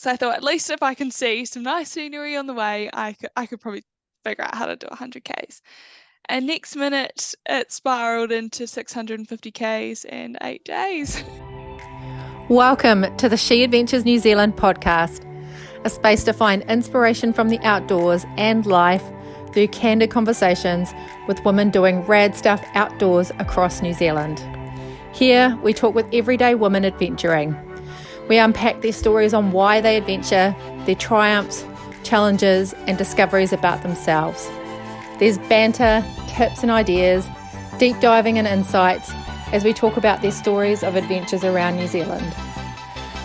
So I thought, at least if I can see some nice scenery on the way, I could probably figure out how to do 100 Ks. And next minute, it spiraled into 650 Ks in 8 days. Welcome to the She Adventures New Zealand podcast, a space to find inspiration from the outdoors and life through candid conversations with women doing rad stuff outdoors across New Zealand. Here, we talk with everyday women adventuring. We unpack their stories on why they adventure, their triumphs, challenges, and discoveries about themselves. There's banter, tips and ideas, deep diving and insights as we talk about their stories of adventures around New Zealand.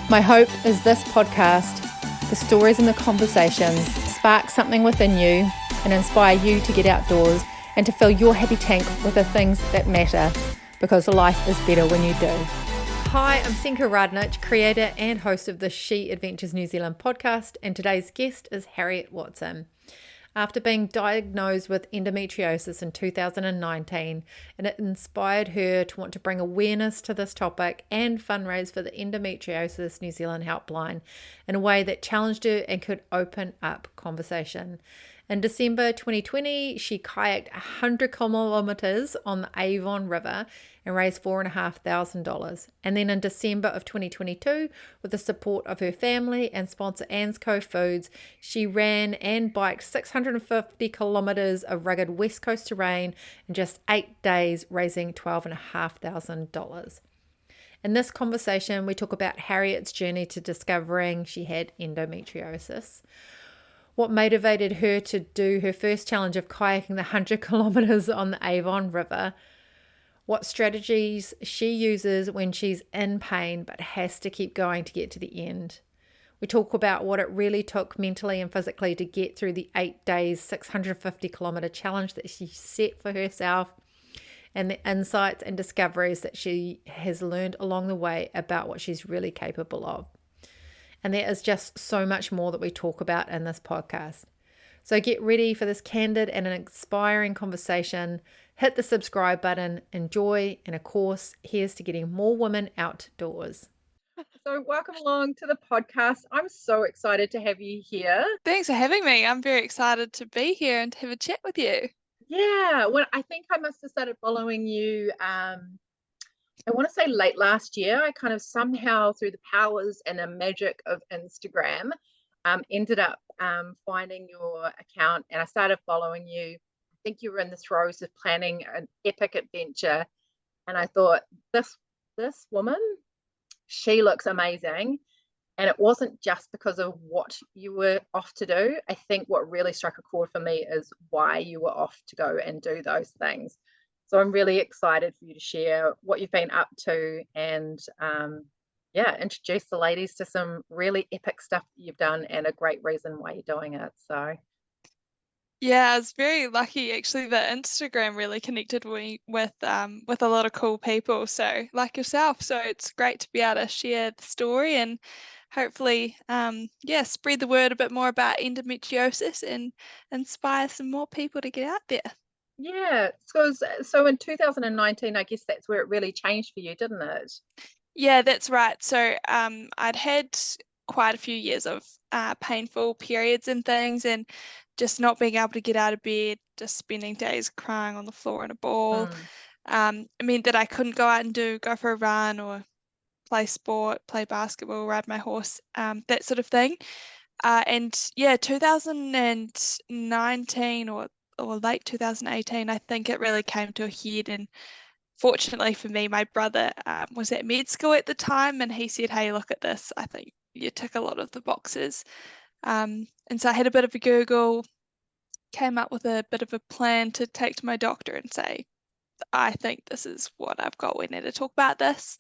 My hope is this podcast, the stories and the conversations, spark something within you and inspire you to get outdoors and to fill your happy tank with the things that matter, because life is better when you do. Hi, I'm Senka Radonich, creator and host of the She Adventures New Zealand podcast, and today's guest is Harriet Watson. After being diagnosed with endometriosis in 2019, and it inspired her to want to bring awareness to this topic and fundraise for the Endometriosis New Zealand Helpline in a way that challenged her and could open up conversation. In December 2020, she kayaked 100 kilometres on the Avon River and raised $4,500. And then in December of 2022, with the support of her family and sponsor Ansco Foods, she ran and biked 650 kilometres of rugged West Coast terrain in just 8 days, raising $12,500. In this conversation, we talk about Harriet's journey to discovering she had endometriosis, what motivated her to do her first challenge of kayaking the 100 kilometres on the Avon River, what strategies she uses when she's in pain but has to keep going to get to the end. We talk about what it really took mentally and physically to get through the 8 days, 650 kilometre challenge that she set for herself, and the insights and discoveries that she has learned along the way about what she's really capable of. And there is just so much more that we talk about in this podcast. So get ready for this candid and an inspiring conversation. Hit the subscribe button, enjoy, and of course, here's to getting more women outdoors. So welcome along to the podcast. I'm so excited to have you here. Thanks for having me. I'm very excited to be here and to have a chat with you. Yeah, well, I think I must have started following you I want to say late last year. I kind of somehow, through the powers and the magic of Instagram, ended up finding your account, and I started following you. I think you were in the throes of planning an epic adventure, and I thought, this woman, she looks amazing. And it wasn't just because of what you were off to do. I think what really struck a chord for me is why you were off to go and do those things. So I'm really excited for you to share what you've been up to and introduce the ladies to some really epic stuff that you've done and a great reason why you're doing it. So Yeah, I was very lucky actually that Instagram really connected me with a lot of cool people, so like yourself. So it's great to be able to share the story and hopefully spread the word a bit more about endometriosis and inspire some more people to get out there. yeah, so in 2019, I guess that's where it really changed for you, didn't it? Yeah, that's right. So I'd had quite a few years of painful periods and things, and just not being able to get out of bed, just spending days crying on the floor in a ball. It meant that I couldn't go out and go for a run or play sport, play basketball, ride my horse, that sort of thing. And yeah, 2019 or late 2018, I think it really came to a head. And fortunately for me, my brother was at med school at the time, and he said, "Hey, look at this. I think you tick a lot of the boxes." And so I had a bit of a Google, came up with a bit of a plan to take to my doctor and say, "I think this is what I've got. We need to talk about this."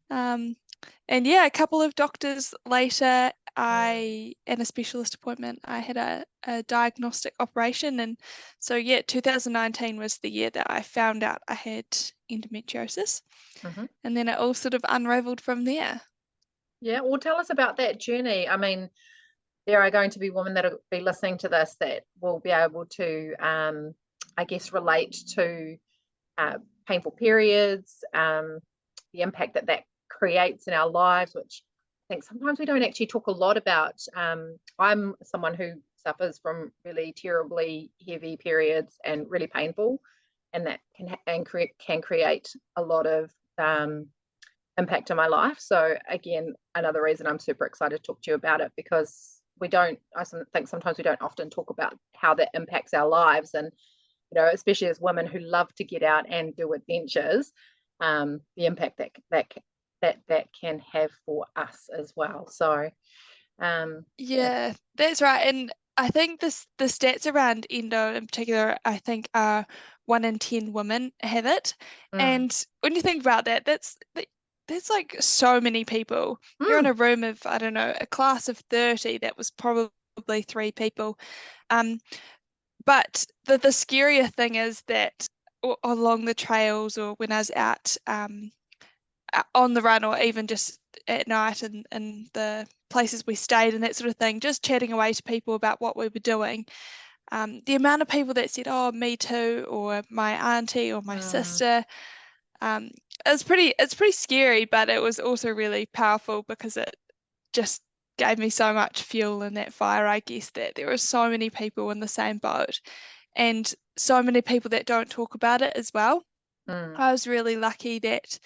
And yeah, a couple of doctors later, in a specialist appointment, I had a diagnostic operation. And so yeah, 2019 was the year that I found out I had endometriosis. And then it all sort of unraveled from there. Yeah, well, tell us about that journey. I mean, there are going to be women that will be listening to this that will be able to, I guess, relate to painful periods, the impact that creates in our lives, which think sometimes we don't actually talk a lot about. I'm someone who suffers from really terribly heavy periods and really painful, and that can create a lot of impact on my life. So again, another reason I'm super excited to talk to you about it, because I think sometimes we don't often talk about how that impacts our lives, and especially as women who love to get out and do adventures, the impact that can have for us as well. So yeah, that's right. And I think the stats around endo in particular, I think are 1 in 10 women have it. And when you think about that, that's like so many people. You're in a room of, I don't know, a class of 30, that was probably 3 people. But the scarier thing is that along the trails, or when I was out on the run, or even just at night in the places we stayed and that sort of thing, just chatting away to people about what we were doing. The amount of people that said, "Oh, me too," or "my auntie," or "my sister," it's pretty scary, but it was also really powerful, because it just gave me so much fuel in that fire, I guess, that there are so many people in the same boat, and so many people that don't talk about it as well. I was really lucky that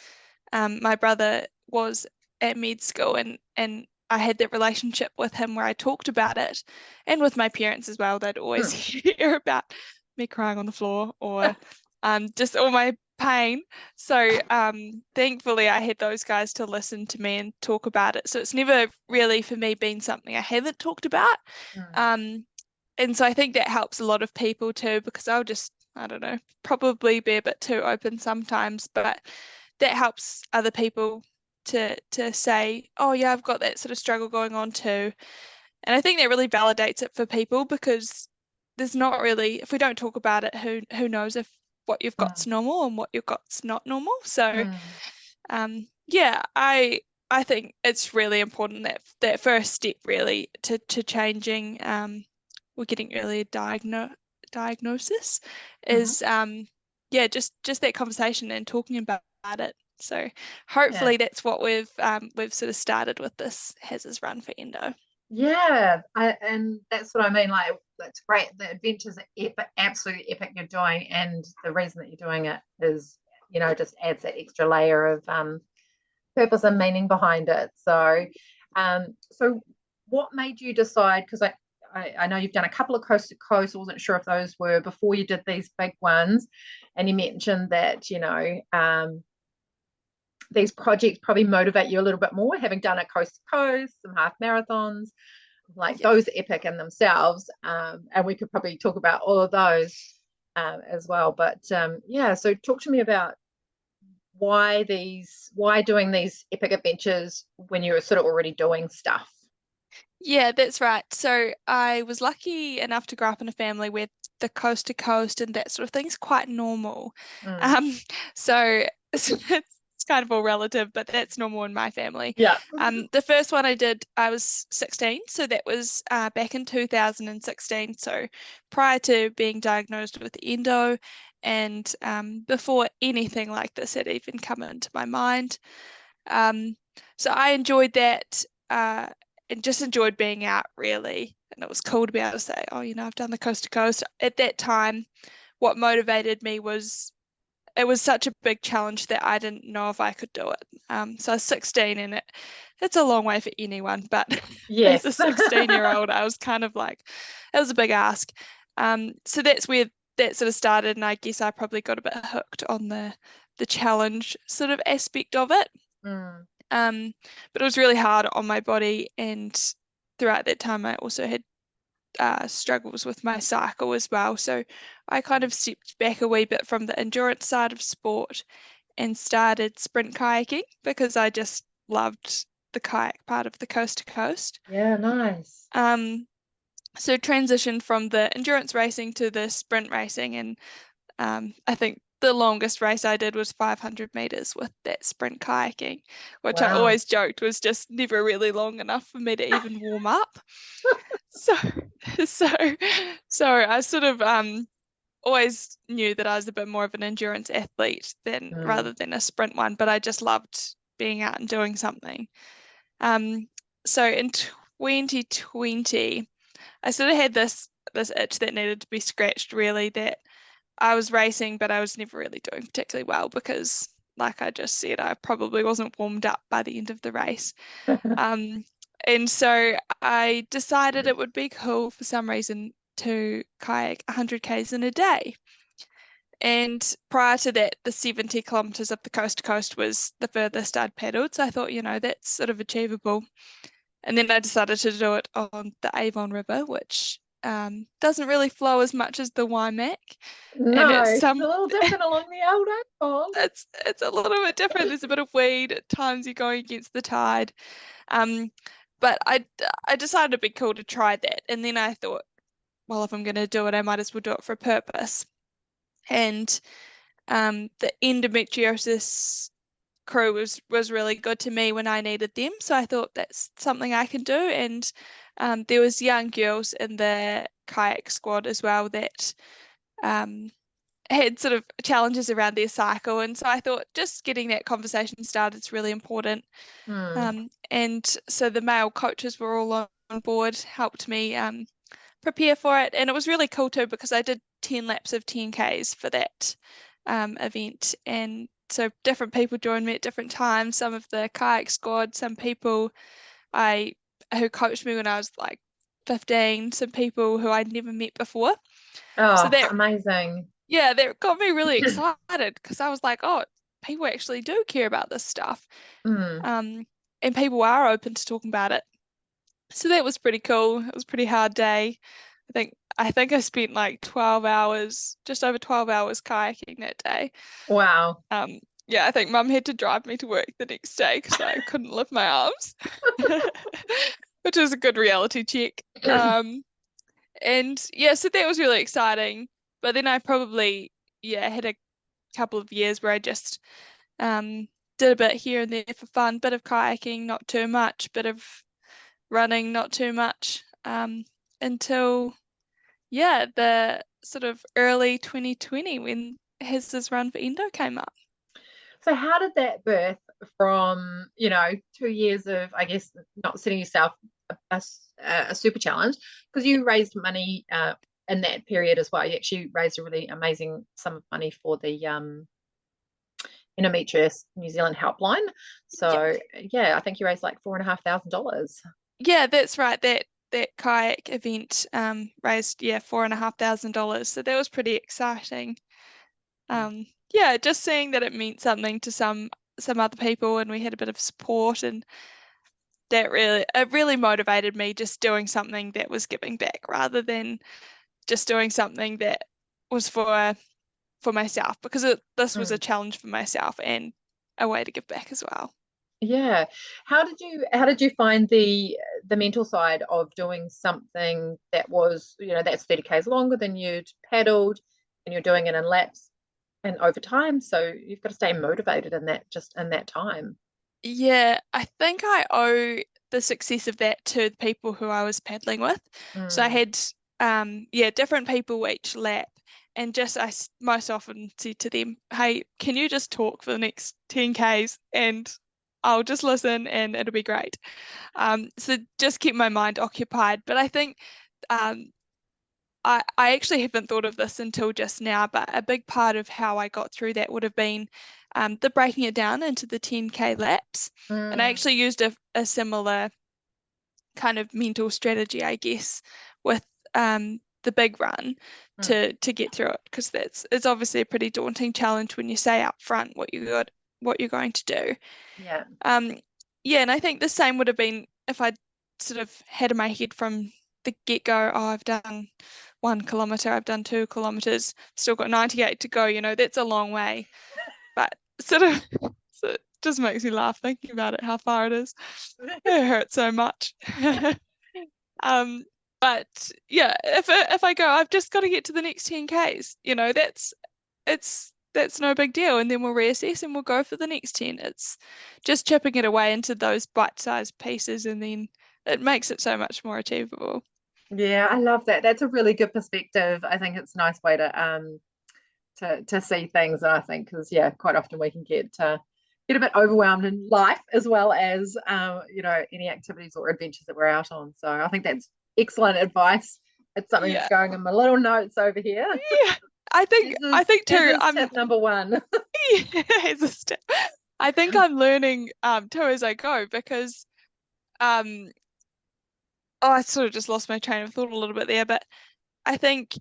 my brother was at med school, and I had that relationship with him where I talked about it, and with my parents as well. They'd always hear about me crying on the floor, or just all my pain. So thankfully I had those guys to listen to me and talk about it. So it's never really for me been something I haven't talked about. And so I think that helps a lot of people too, because I'll just, I don't know, probably be a bit too open sometimes, but that helps other people to say, "Oh yeah, I've got that sort of struggle going on too." And I think that really validates it for people, because there's not really, if we don't talk about it, who knows if what you've got's normal and what you've got's not normal. So yeah, I think it's really important, that first step really to changing or getting earlier diagnosis is yeah, just that conversation and talking about it. So hopefully that's what we've sort of started with this Haz's Run for Endo. And that's what I mean. Like, that's great. The adventures are epic, absolutely epic you're doing, and the reason that you're doing it is, just adds that extra layer of purpose and meaning behind it. So, so what made you decide? Because I know you've done a couple of coast to coast. I wasn't sure if those were before you did these big ones, and you mentioned that these projects probably motivate you a little bit more, having done a coast to coast, some half marathons, like those epic in themselves. And we could probably talk about all of those as well. But so talk to me about why doing these epic adventures when you were sort of already doing stuff. Yeah, that's right. So I was lucky enough to grow up in a family where the coast to coast and that sort of thing is quite normal. So it's kind of all relative, but that's normal in my family. Yeah. The first one I did, I was 16, so that was back in 2016. So prior to being diagnosed with endo, and before anything like this had even come into my mind. So I enjoyed that. And just enjoyed being out, really. And it was cool to be able to say, "Oh, I've done the coast to coast." At that time, what motivated me was it was such a big challenge that I didn't know if I could do it. So I was 16, and it's a long way for anyone, but Yes. as a 16-year-old, I was kind of like, it was a big ask. So that's where that sort of started, and I guess I probably got a bit hooked on the challenge sort of aspect of it. But it was really hard on my body, and throughout that time I also had struggles with my cycle as well. So I kind of stepped back a wee bit from the endurance side of sport and started sprint kayaking, because I just loved the kayak part of the coast to coast. Yeah, nice. So transitioned from the endurance racing to the sprint racing, and I think the longest race I did was 500 meters with that sprint kayaking, which I always joked was just never really long enough for me to even warm up. So I sort of always knew that I was a bit more of an endurance athlete rather than a sprint one, but I just loved being out and doing something. so in 2020, I sort of had this itch that needed to be scratched, really, that I was racing, but I was never really doing particularly well because, like I just said, I probably wasn't warmed up by the end of the race. Um, and so I decided it would be cool for some reason to kayak 100 k's in a day. And prior to that, the 70 kilometres up the coast to coast was the furthest I'd paddled. So I thought, that's sort of achievable. And then I decided to do it on the Avon River, which doesn't really flow as much as the Waimak. And No, it's it's a little different along the old Avon. it's a little bit different. There's a bit of weed at times. You're going against the tide. Um, but I decided it'd be cool to try that. And then I thought, well, if I'm going to do it, I might as well do it for a purpose. And the endometriosis crew was really good to me when I needed them. So I thought that's something I can do. And there was young girls in the kayak squad as well that had sort of challenges around their cycle. And so I thought just getting that conversation started is really important. And so the male coaches were all on board, helped me prepare for it. And it was really cool too because I did 10 laps of 10Ks for that event. And so different people joined me at different times. Some of the kayak squad, some people who coached me when I was like 15, some people who I'd never met before. So Oh, that, amazing. yeah, that got me really excited because I was like, oh, people actually do care about this stuff. Mm. And people are open to talking about it. So that was pretty cool. It was a pretty hard day. I think I spent like 12 hours, just over 12 hours kayaking that day. Wow. Yeah, I think Mum had to drive me to work the next day because I couldn't lift my arms, which was a good reality check. And yeah, so that was really exciting. But then I probably, had a couple of years where I just did a bit here and there for fun, bit of kayaking, not too much, bit of running, not too much, until the sort of early 2020 when his run for Endo came up. So how did that birth from, 2 years of, I guess, not setting yourself a super challenge, because you raised money in that period as well. You actually raised a really amazing sum of money for the Endometriosis New Zealand Helpline. Yeah, So yeah, I think you raised like $4,500. yeah, that's right. That kayak event raised $4,500. So that was pretty exciting. Yeah, just seeing that it meant something to some other people, and we had a bit of support, and it really motivated me just doing something that was giving back rather than just doing something that was for myself because this was a Mm. challenge for myself and a way to give back as well. Yeah. How did you find the mental side of doing something that was, that's 30 k's longer than you'd paddled, and you're doing it in laps and over time, so you've got to stay motivated in that time. Yeah, I think I owe the success of that to the people who I was paddling with. So I Mm. had different people each lap, and just most often said to them, "Hey, can you just talk for the next 10Ks and I'll just listen and it'll be great." So just keep my mind occupied. But I think um, I actually haven't thought of this until just now, but a big part of how I got through that would have been the breaking it down into the 10K laps. And I Mm. actually used a similar kind of mental strategy, I guess, with the big run Mm. to get through it, because it's obviously a pretty daunting challenge when you say up front what you're going to do. Yeah. Um, yeah, and I think the same would have been if I'd sort of had in my head from the get-go, oh, I've done 1 kilometre, I've done 2 kilometres, still got 98 to go, that's a long way. But sort of so it just makes me laugh thinking about it, how far it is. It hurts so much. Um, but yeah, if I go, I've just got to get to the next 10Ks, that's no big deal. And then we'll reassess and we'll go for the next 10. It's just chipping it away into those bite-sized pieces, and then it makes it so much more achievable. Yeah, I love that. That's a really good perspective. I think it's a nice way to see things. And I think because, yeah, quite often we can get get a bit overwhelmed in life as well as any activities or adventures that we're out on. So I think that's excellent advice. It's something that's Yeah. going in my little notes over here. Yeah. I think This too, is tip number one. as a step. I think I'm learning too as I go because um I sort of just lost my train of thought a little bit there, but I think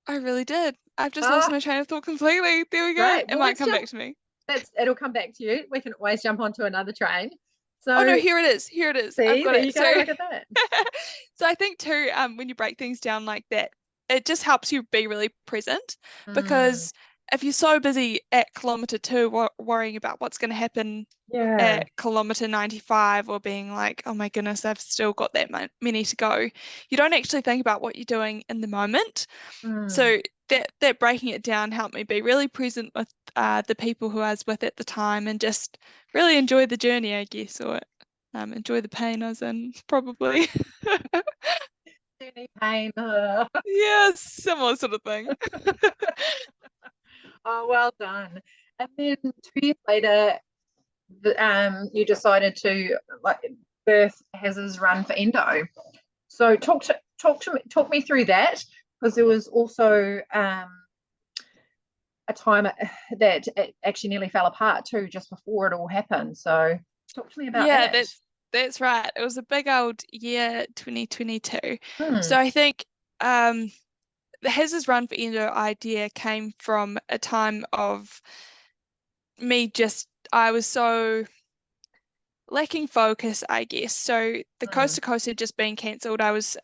I really did. I've just lost Ah, my train of thought completely. There we go. great. It Well, might let's come jump. back to me. It'll come back to you. We can always jump onto another train. Oh no, So here it is. Here it is. I've see, got there it. you go. Look at that. So I think too, when you break things down like that, it just helps you be really present Mm, because if you're so busy at kilometer 2 worrying about what's going to happen yeah. at kilometer 95 or being like, oh my goodness, I've still got that many to go, you don't actually think about what you're doing in the moment. Mm, So that breaking it down helped me be really present with the people who I was with at the time and just really enjoy the journey, I guess, or enjoy the pain I was in, probably. journey pain. Yeah, similar sort of thing. Oh, well done. And then 2 years later, you decided to like birth Haz's run for endo. So talk me through that because there was also a time that it actually nearly fell apart too just before it all happened. So talk to me about Yeah, that. that's right. It was a big old year, 2022. Hmm. So I think um, the Haz's Run for Endo idea came from a time of me I was so lacking focus, I guess. So the Coast Mm, to Coast had just been cancelled. I was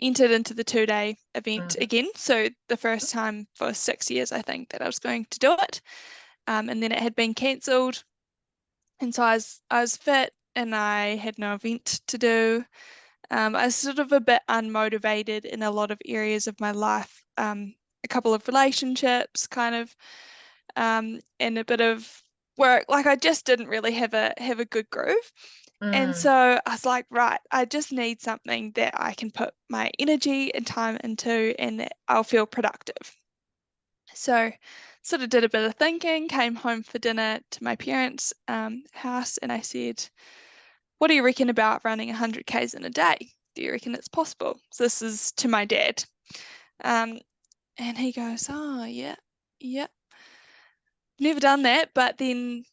entered into the 2-day event mm, again. So the first time for 6 years, I think, that I was going to do it. And then it had been cancelled. And so I was fit and I had no event to do. I was sort of a bit unmotivated in a lot of areas of my life. A couple of relationships, kind of, and a bit of work. Like I just didn't really have a good groove. And mm. so I was like, right, I just need something that I can put my energy and time into and that I'll feel productive. So sort of did a bit of thinking, came home for dinner to my parents' house, and I said, what do you reckon about running 100 Ks in a day? Do you reckon it's possible? So this is to my dad. Um, and he goes, oh, yeah, yeah, never done that, but then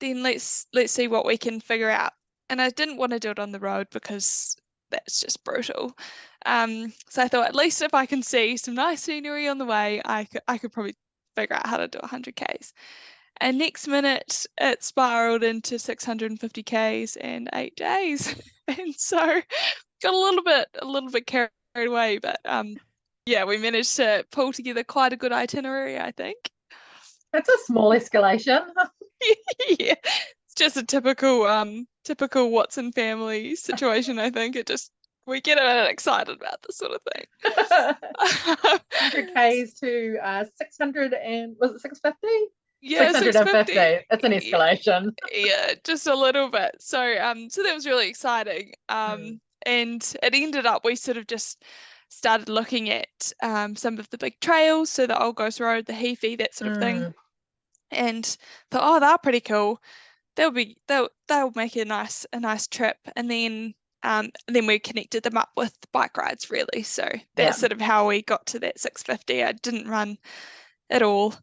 let's see what we can figure out. And I didn't want to do it on the road because that's just brutal. So I thought at least if I can see some nice scenery on the way, I could probably figure out how to do 100 Ks. And next minute it spiraled into 650 Ks and 8 days. And so got a little bit carried away, but yeah, we managed to pull together quite a good itinerary, I think. That's a small escalation. Yeah, it's just a typical Watson family situation, I think. We get a bit excited about this sort of thing. 100 Ks to 600 and was it 650? Yeah, 650. 650. That's an Yeah, escalation. yeah, just a little bit. So that was really exciting. Mm, And it ended up we sort of just started looking at some of the big trails, so the Old Ghost Road, the Heafy, that sort of thing, mm, and thought, oh, they're pretty cool. They'll make a nice trip, and then we connected them up with bike rides really. So yeah, that's sort of how we got to that 650. I didn't run at all.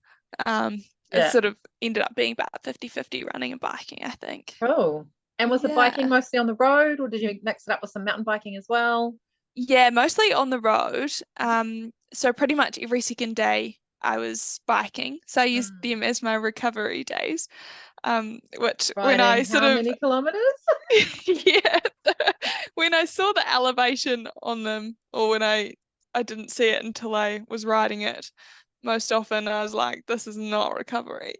It yeah. sort of ended up being about 50-50 running and biking, I think. Cool. And was the biking Yeah. mostly on the road or did you mix it up with some mountain biking as well? Yeah, mostly on the road. So pretty much every second day I was biking. So I used Mm. them as my recovery days. Which when I Riding sort how of many kilometers? yeah, when I saw the elevation on them, or when I didn't see it until I was riding it, most often I was like, this is not recovery.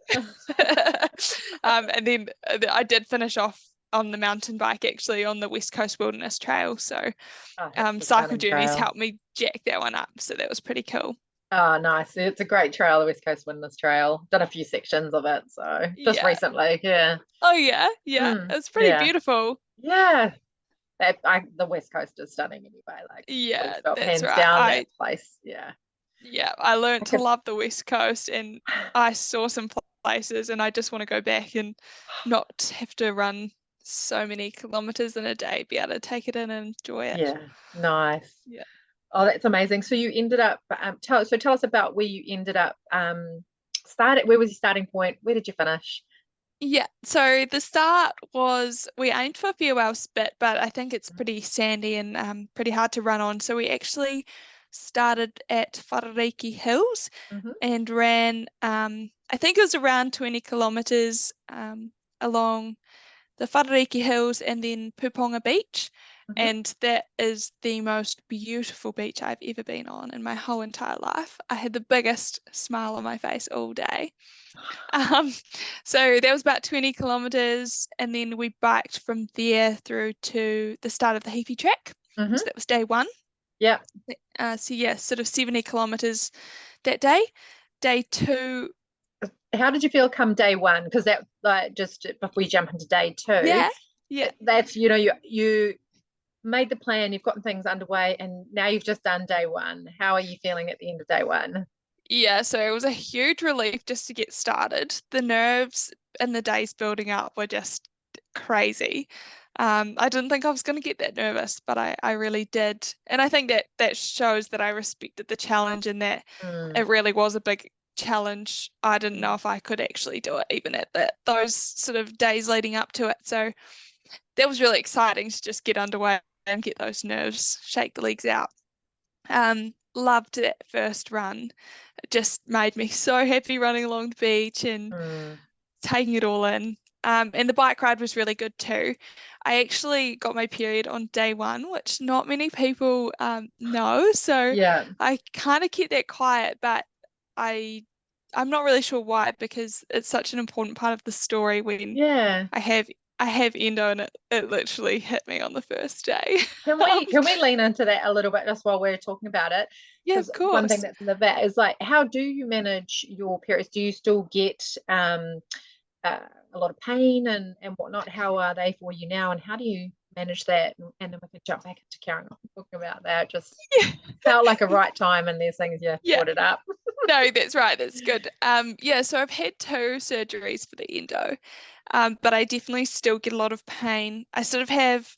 And then I did finish off on the mountain bike actually on the West Coast Wilderness Trail. So Oh, that's a cycle stunning journeys trail. helped me jack that one up. So that was pretty cool. Oh, nice. It's a great trail, the West Coast Wilderness Trail. Done a few sections of it, so just Yeah. recently, yeah. Oh yeah, yeah. Mm, It's pretty yeah. beautiful. Yeah. The West Coast is stunning anyway. Like, full Yeah, stop, that's hands right. down, that I place. Yeah. Yeah, I I learned to could, love the West Coast and I saw some places, and I just want to go back and not have to run so many kilometers in a day, be able to take it in and enjoy it. Yeah, nice. Yeah. Oh, that's amazing. So you ended up tell us about where you ended up started. Where was your starting point? Where did you finish? Yeah, so the start was we aimed for a farewell spit, but I think it's pretty sandy and pretty hard to run on. So we actually started at Wharariki Hills Mm-hmm. and ran, I think it was around 20 kilometers along the Wharariki Hills and then Puponga Beach. Mm-hmm. And that is the most beautiful beach I've ever been on in my whole entire life. I had the biggest smile on my face all day. Um, so that was about 20 kilometers, and then we biked from there through to the start of the Heafy track. Mm-hmm. So that was day one. Yeah. So yeah, sort of 70 kilometers that day. Day two, How did you feel come day one? Because that, like, just before we jump into day two, yeah, yeah, that's you made the plan, you've gotten things underway, and now you've just done day one. How are you feeling at the end of day one? yeah. So it was a huge relief just to get started. The nerves and the days building up were just crazy. I didn't think I was going to get that nervous, but I really did. And I think that shows that I respected the challenge and that Mm. it really was a big challenge. I didn't know if I could actually do it even at those sort of days leading up to it. So that was really exciting to just get underway and get those nerves, shake the legs out. Loved that first run. It just made me so happy running along the beach and Mm. taking it all in. And the bike ride was really good too. I actually got my period on day one, which not many people know. So Yeah. I kind of kept that quiet, but I I'm not really sure why because it's such an important part of the story when Yeah. I have I have endo and it literally hit me on the first day. Can Um, we lean into that a little bit just while we're talking about it? yeah, Because of one thing course. that's in the vet is like, how do you manage your periods? Do you still get uh, a lot of pain and whatnot? How are they for you now, and how do you manage that? And then we can jump back into carrying on talking about that. Just felt like a right time, and there's things you Yeah. brought it up. No, that's right. That's good. Yeah, so I've had two surgeries for the endo, but I definitely still get a lot of pain. I sort of have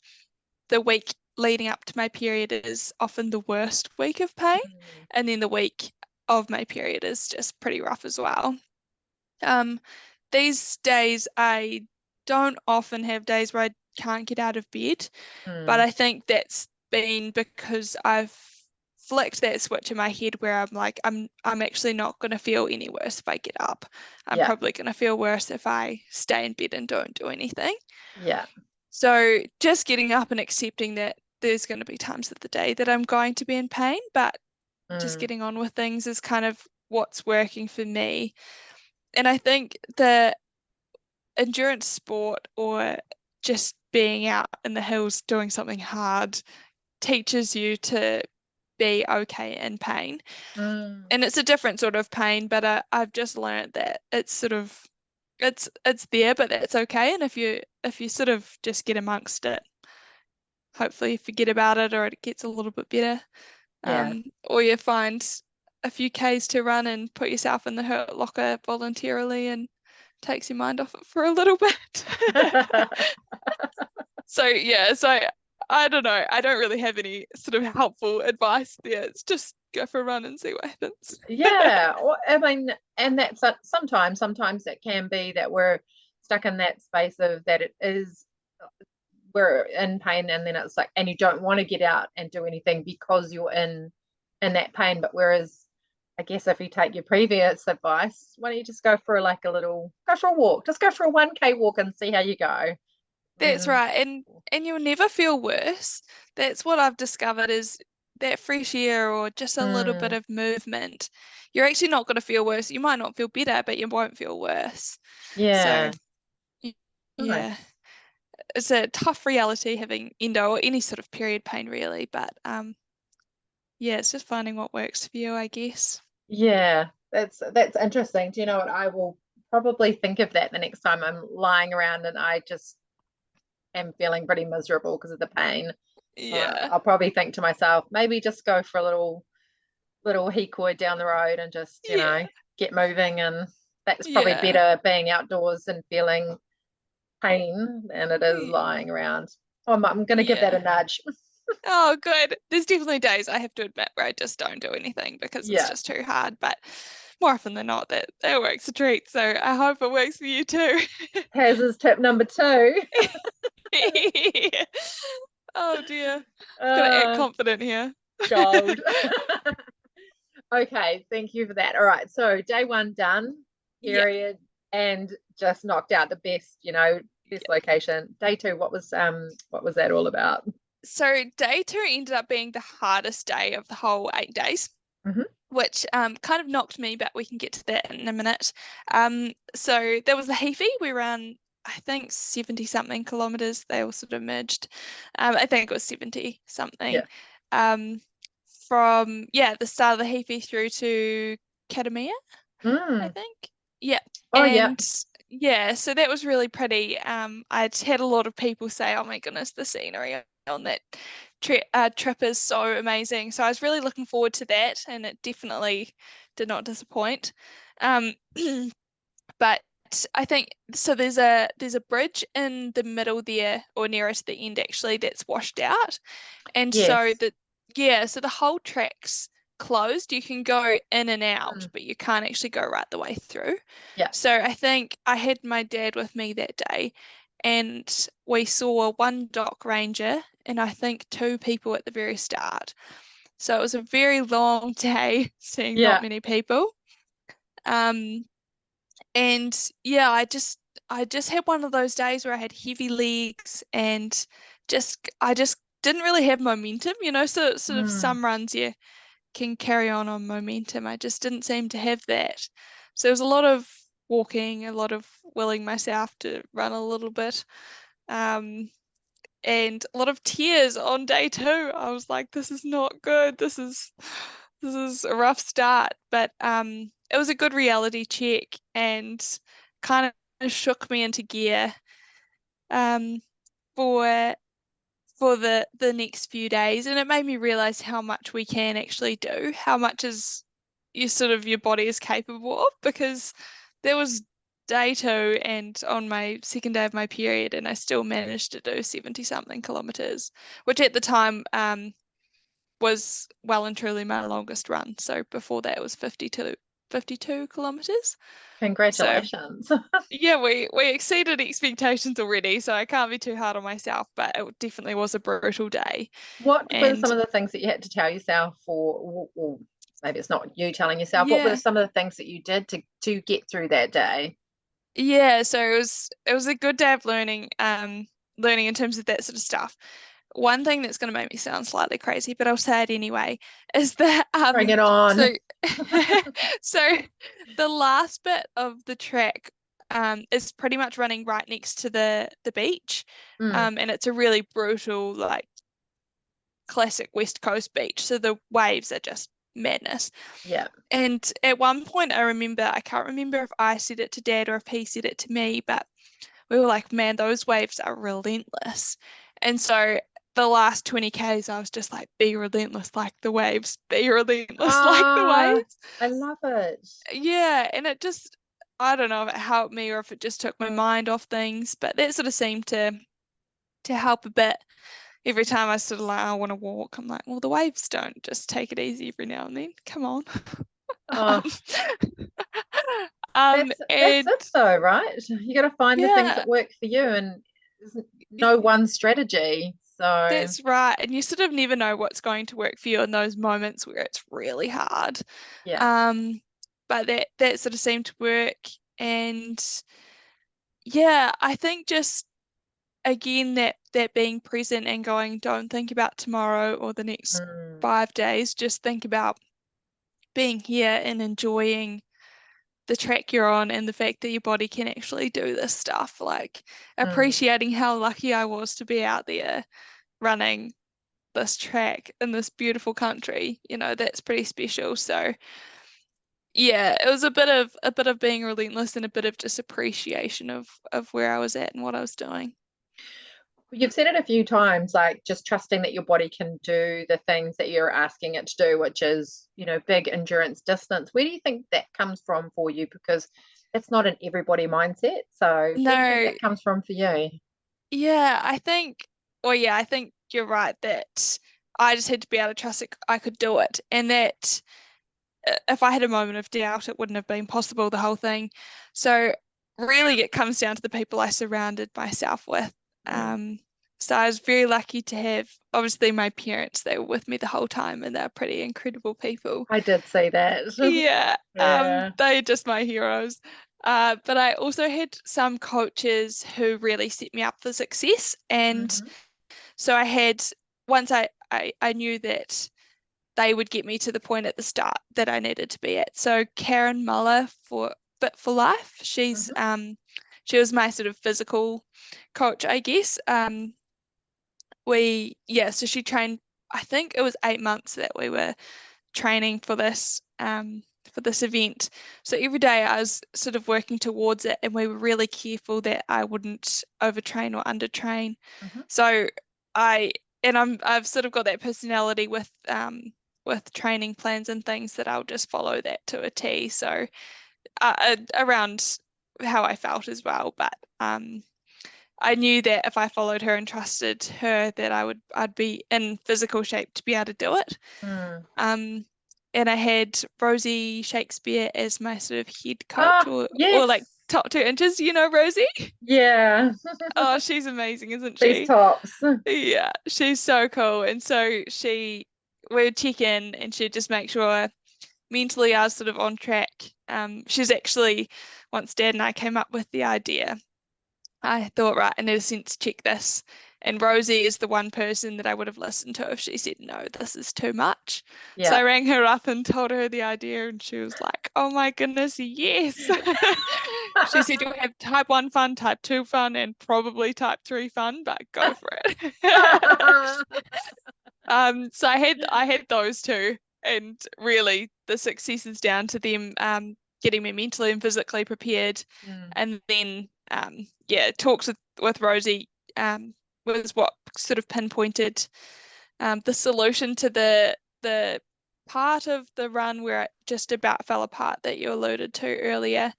the week leading up to my period is often the worst week of pain, Mm. and then the week of my period is just pretty rough as well. Um, these days I don't often have days where I can't get out of bed, but Mm. I think that's been because I've flicked that switch in my head where I'm like, I'm actually not going to feel any worse if I get up. I'm Yeah, probably going to feel worse if I stay in bed and don't do anything. yeah. So just getting up and accepting that there's going to be times of the day that I'm going to be in pain, but just Mm. getting on with things is kind of what's working for me. And I think the endurance sport or just being out in the hills doing something hard teaches you to be okay in pain. Mm. And it's a different sort of pain, but I've just learned that it's sort of it's there, but that's okay. And if you sort of just get amongst it, hopefully you forget about it or it gets a little bit better. Yeah. Or you find a few Ks to run and put yourself in the hurt locker voluntarily and takes your mind off it for a little bit. So yeah, so I don't know. I don't really have any sort of helpful advice there. It's just go for a run and see what happens. Yeah, well, I mean, and that's sometimes it can be that we're stuck in that space of that it is we're in pain, and then it's like, and you don't want to get out and do anything because you're in that pain. But whereas, I guess if you take your previous advice, why don't you just go for go for a walk, just go for a 1K walk and see how you go. That's Then, right. And you'll never feel worse. That's what I've discovered is that fresh air or just a little bit mm, of movement. You're actually not going to feel worse. You might not feel better, but you won't feel worse. So, yeah, y- yeah, nice. it's a tough reality having endo or any sort of period pain really, but yeah, it's just finding what works for you, I guess. Yeah, that's interesting. Do you know what? I will probably think of that the next time I'm lying around and I just am feeling pretty miserable because of the pain. Yeah. I'll probably think to myself, maybe just go for a little hikoi down the road and just, Yeah. get moving and that's probably Yeah. better being outdoors and feeling pain than it is lying around. Oh, I'm going to give that a Yeah. nudge. Oh, good. There's definitely days I have to admit where I just don't do anything because it's Yeah. just too hard. But more often than not, that works a treat. So I hope it works for you too. Haz's tip number 2. Oh dear. I've got to act uh, confident here. Gold. Okay, thank you for that. All right, so day 1 done, Yeah. period, and just knocked out the best, best location. Day 2, what was that all about? So day 2 ended up being the hardest day of the whole 8 days. Mm-hmm. Which kind of knocked me, but we can get to that in a minute. So there was the Heafy. We ran, I think, 70 something kilometers. They all sort of merged. I think it was 70 something. Yeah. From the start of the Heafy through to Katamia, I think. Yeah. Oh, yeah. And so that was really pretty. I'd had a lot of people say, "Oh my goodness, the scenery on that trip is so amazing." So I was really looking forward to that, and it definitely did not disappoint. Um, but I think so. There's a bridge in the middle there, or nearest the end actually, that's washed out, and Yes. so the whole track's closed. You can go in and out, but you can't actually go right the way through. Yeah. So I think I had my dad with me that day, and we saw one dock ranger and I think 2 people at the very start. So it was a very long day, seeing not Yeah. many people. Um, and yeah, I just had one of those days where I had heavy legs and I just didn't really have momentum, so sort of some runs you can carry on momentum. I just didn't seem to have that. So there was a lot of walking, a lot of willing myself to run a little bit, and a lot of tears on day 2. I was like, this is not good. This is a rough start, but it was a good reality check and kind of shook me into gear um, for the next few days, and it made me realize how much we can actually do, how much is your body is capable of, because there was day 2 and on my second day of my period and I still managed to do 70 something kilometers, which at the time was well and truly my longest run. So before that it was 52 kilometers. So Congratulations. yeah, we exceeded expectations already, so I can't be too hard on myself, but it definitely was a brutal day. What were And some of the things that you had to tell yourself, or maybe it's not you telling yourself, what were yeah, some of the things that you did to get through that day? yeah, so it was a good day of learning in terms of that sort of stuff. One thing that's going to make me sound slightly crazy, but I'll say it anyway, is that Bring it on. so so the last bit of the track is pretty much running right next to the beach. And it's a really brutal, like, classic West Coast beach. So the waves are just madness. Yeah. And at one point I can't remember if I said it to Dad or if he said it to me, but we were like, man, those waves are relentless. And so the last 20 Ks, I was just like, be relentless like the waves, be relentless like the Ah, waves. I love it. Yeah, and it just, I don't know if it helped me or if it just took my mind off things, but that sort of seemed to help a bit. Every time I sort of like, I want to walk, I'm like, well, the waves don't, just take it easy every now and then. Come on. Oh, that's And it though, right? You got to find the things yeah, that work for you, and there's no one strategy. So that's right. And you sort of never know what's going to work for you in those moments where it's really hard. yeah. Um, but that sort of seemed to work. And yeah, I think just again that being present and going, don't think about tomorrow or the next Mm, 5 days, just think about being here and enjoying the track you're on and the fact that your body can actually do this stuff. Like mm. appreciating how lucky I was to be out there running this track in this beautiful country, that's pretty special. So yeah, it was a bit of being relentless and a bit of just appreciation of where I was at and what I was doing. You've said it a few times, like just trusting that your body can do the things that you're asking it to do, which is, big endurance distance. Where do you think that comes from for you? Because it's not an everybody mindset. So where do you think No, that comes from for you? yeah, I think you're right that I just had to be able to trust that I could do it, and that if I had a moment of doubt, it wouldn't have been possible, the whole thing. So really it comes down to the people I surrounded myself with. Mm. So I was very lucky to have, obviously, my parents. They were with me the whole time, and they're pretty incredible people. I did see that. Yeah, Yeah. they're just my heroes. But I also had some coaches who really set me up for success. And Hmm. so I had, once I knew that they would get me to the point at the start that I needed to be at. So Karen Muller for Fit for Life, Hmm. she was my sort of physical coach, I guess. So she trained, I think it was 8 months that we were training for this event. So every day I was sort of working towards it, and we were really careful that I wouldn't overtrain or undertrain. Hmm. So I I've sort of got that personality with training plans and things that I'll just follow that to a T. So around how I felt as well, but I knew that if I followed her and trusted her, that I'd be in physical shape to be able to do it. Mm. Um, and I had Rosie Shakespeare as my sort of head coach, Ah, or like yes. top 2 inches, Rosie? Yeah. Oh, she's amazing, isn't These she? tops. Yeah, she's so cool. And so we would check in, and she'd just make sure mentally I was sort of on track. She's actually, once Dad and I came up with the idea, I thought, right, I need a sense check this. And Rosie is the one person that I would have listened to if she said, no, this is too much. So I Yeah. rang her up and told her the idea, and she was like, oh my goodness, yes. She said, you'll have type 1 fun, type 2 fun, and probably type 3 fun, but go for it. So I had those two, and really the success is down to them getting me mentally and physically prepared, Mm. and then talks with Rosie was what sort of pinpointed the solution to the part of the run where it just about fell apart that you alluded to earlier,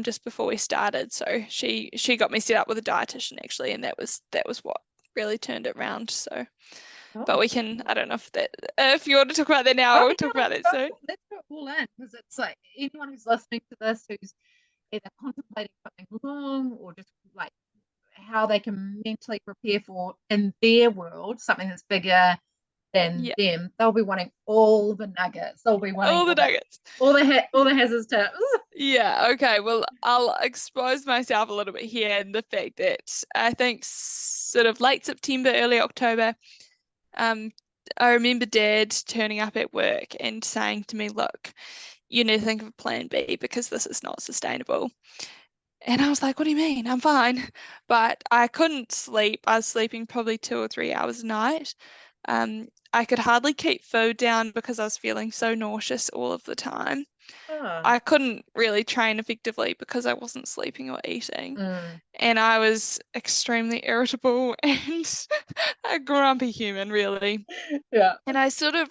just before we started. So she got me set up with a dietitian actually, and that was what really turned it around. So. But Oh. we can, I don't know if you want to talk about that now, Oh, we'll yeah, talk about that soon. let's go all in because it's like anyone who's listening to this who's either contemplating something long or just like how they can mentally prepare for in their world something that's bigger than Yeah, them, they'll be wanting all the nuggets. They'll be wanting all the nuggets. all the hazards tips. Yeah, okay. Well, I'll expose myself a little bit here in the fact that I think sort of late September, early October, um, I remember Dad turning up at work and saying to me, look, you need to think of a plan B because this is not sustainable. And I was like, what do you mean? I'm fine. But I couldn't sleep. I was sleeping probably 2 or 3 hours a night. I could hardly keep food down because I was feeling so nauseous all of the time. Oh. I couldn't really train effectively because I wasn't sleeping or eating. Mm. And I was extremely irritable and a grumpy human, really. Yeah. And I sort of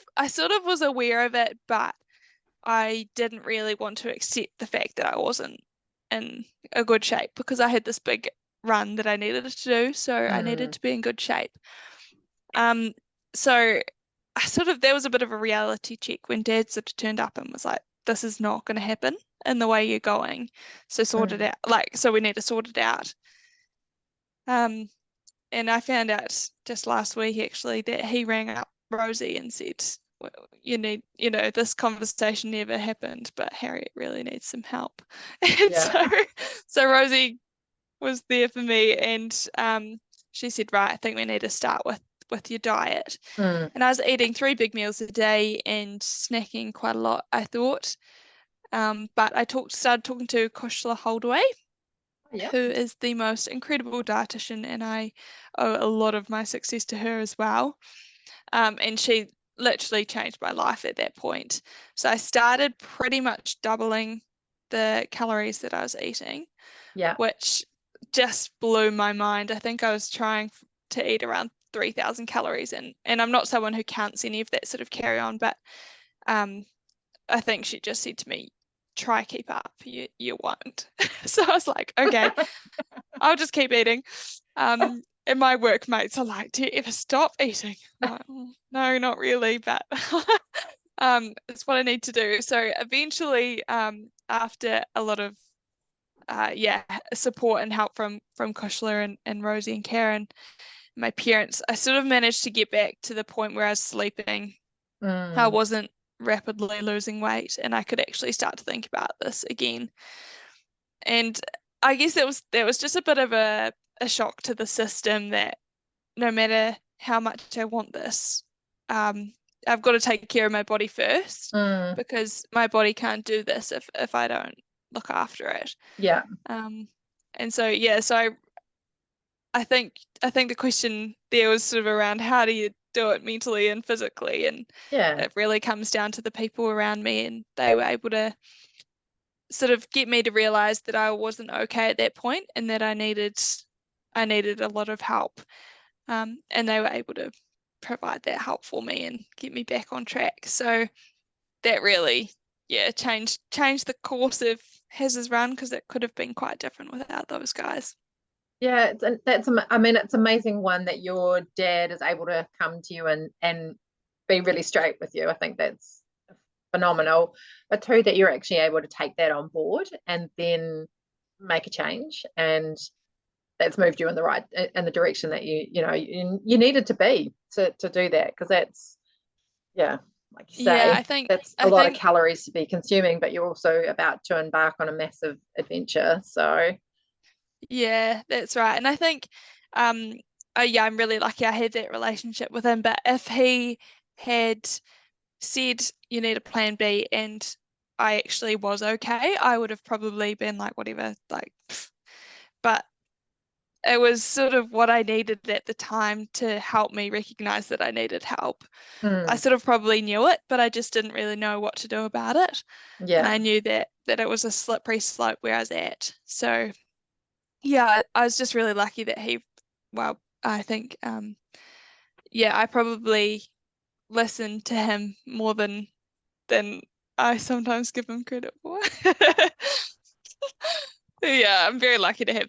was aware of it, but I didn't really want to accept the fact that I wasn't in a good shape because I had this big run that I needed to do, so I needed Mm. to be in good shape. Um, so there was a bit of a reality check when Dad sort of turned up and was like, "This is not going to happen in the way you're going, so sort it Mm. out. So we need to sort it out." Um, and I found out just last week actually that he rang up Rosie and said, well, this conversation never happened, but Harriet really needs some help. And Yeah. so Rosie was there for me, and she said, right, I think we need to start with your diet. Mm. And I was eating 3 big meals a day and snacking quite a lot, I thought. But I started talking to Kushla Holdaway, Yeah. who is the most incredible dietitian, and I owe a lot of my success to her as well. And she literally changed my life at that point. So I started pretty much doubling the calories that I was eating, Yeah. which just blew my mind. I think I was trying to eat around 3,000 calories, and I'm not someone who counts any of that sort of carry on, but I think she just said to me, try keep up, you won't. So I was like, okay, I'll just keep eating. And my workmates are like, do you ever stop eating? I'm like, no, not really, but it's what I need to do. So eventually, after a lot of support and help from Kushler and Rosie and Karen, my parents, I sort of managed to get back to the point where I was sleeping. I wasn't rapidly losing weight, and I could actually start to think about this again. And I guess that was just a bit of a shock to the system that no matter how much I want this, I've got to take care of my body first, because my body can't do this if I don't look after it. Yeah. And so I think the question there was sort of around how do you do it mentally and physically, and it really comes down to the people around me, and they were able to sort of get me to realize that I wasn't okay at that point, and that I needed a lot of help, and they were able to provide that help for me and get me back on track. So that really changed the course of Haz's run, because it could have been quite different without those guys. Yeah, it's amazing, one, that your dad is able to come to you and be really straight with you. I think that's phenomenal. But two, that you're actually able to take that on board and then make a change, and that's moved you in the direction that you needed to be to do that, because that's like you say, I think that's a lot of calories to be consuming, but you're also about to embark on a massive adventure. So yeah, that's right. And I think I'm really lucky I had that relationship with him. But if he had said you need a plan B and I actually was okay, I would have probably been like, whatever, like, pff. But it was sort of what I needed at the time to help me recognize that I needed help. I sort of probably knew it, but I just didn't really know what to do about it. And I knew that it was a slippery slope where I was at. So yeah, I was just really lucky that I think I probably listened to him more than I sometimes give him credit for. Yeah, I'm very lucky to have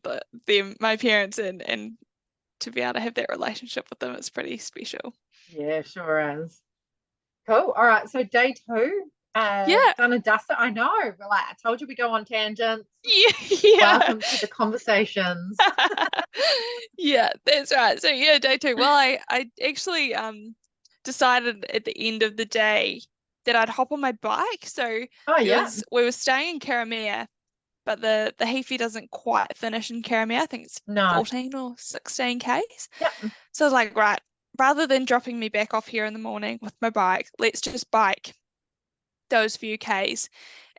my parents, and to be able to have that relationship with them. It's pretty special. Yeah, sure is. Cool. All right. So day 2, Yeah. done and dusted. I know. Like I told you, we go on tangents. Yeah. Welcome to the conversations. Yeah, that's right. So yeah, day 2. Well, I actually decided at the end of the day that I'd hop on my bike. So we were staying in Karamea, but the Heafy doesn't quite finish in Karamea. I think it's 14 or 16 k's. Yep. So I was like, right, rather than dropping me back off here in the morning with my bike, let's just bike those few k's.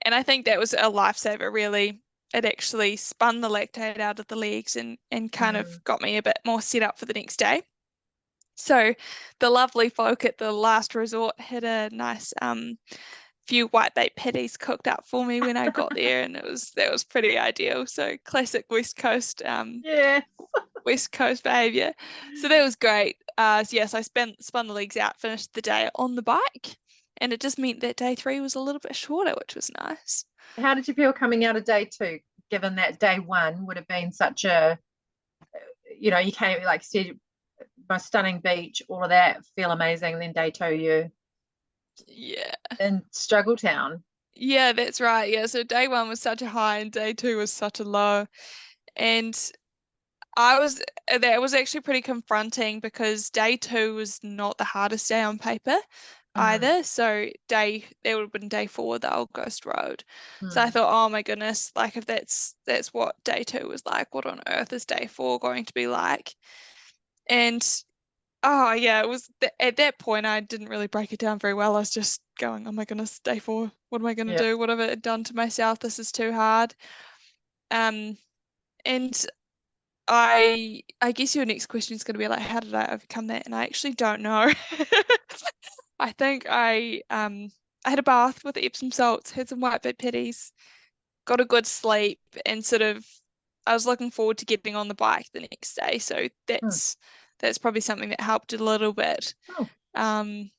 And I think that was a lifesaver, really. It actually spun the lactate out of the legs and kind of got me a bit more set up for the next day. So the lovely folk at the last resort had a nice few whitebait patties cooked up for me when I got there, and that was pretty ideal. So classic West Coast West Coast behaviour. So that was great. Yes, I spun the legs out, finished the day on the bike, and it just meant that day 3 was a little bit shorter, which was nice. How did you feel coming out of day 2, given that day 1 would have been such a, you came, like you said, most stunning beach, all of that, feel amazing. Then day 2, you in Struggle Town. Yeah, that's right. Yeah, so day 1 was such a high and day 2 was such a low. And that was actually pretty confronting, because day 2 was not the hardest day on paper either. So that would have been day 4, the Old Ghost Road. So I thought, oh my goodness, like if that's what day 2 was like, what on earth is day 4 going to be like? And oh yeah, it was at that point I didn't really break it down very well. I was just going, oh my goodness, day 4, what am I going to do? What have I done to myself? This is too hard. And I guess your next question is going to be like, how did I overcome that? And I actually don't know. I think I had a bath with Epsom salts, had some whitebait patties, got a good sleep, and sort of I was looking forward to getting on the bike the next day. So that's probably something that helped a little bit. And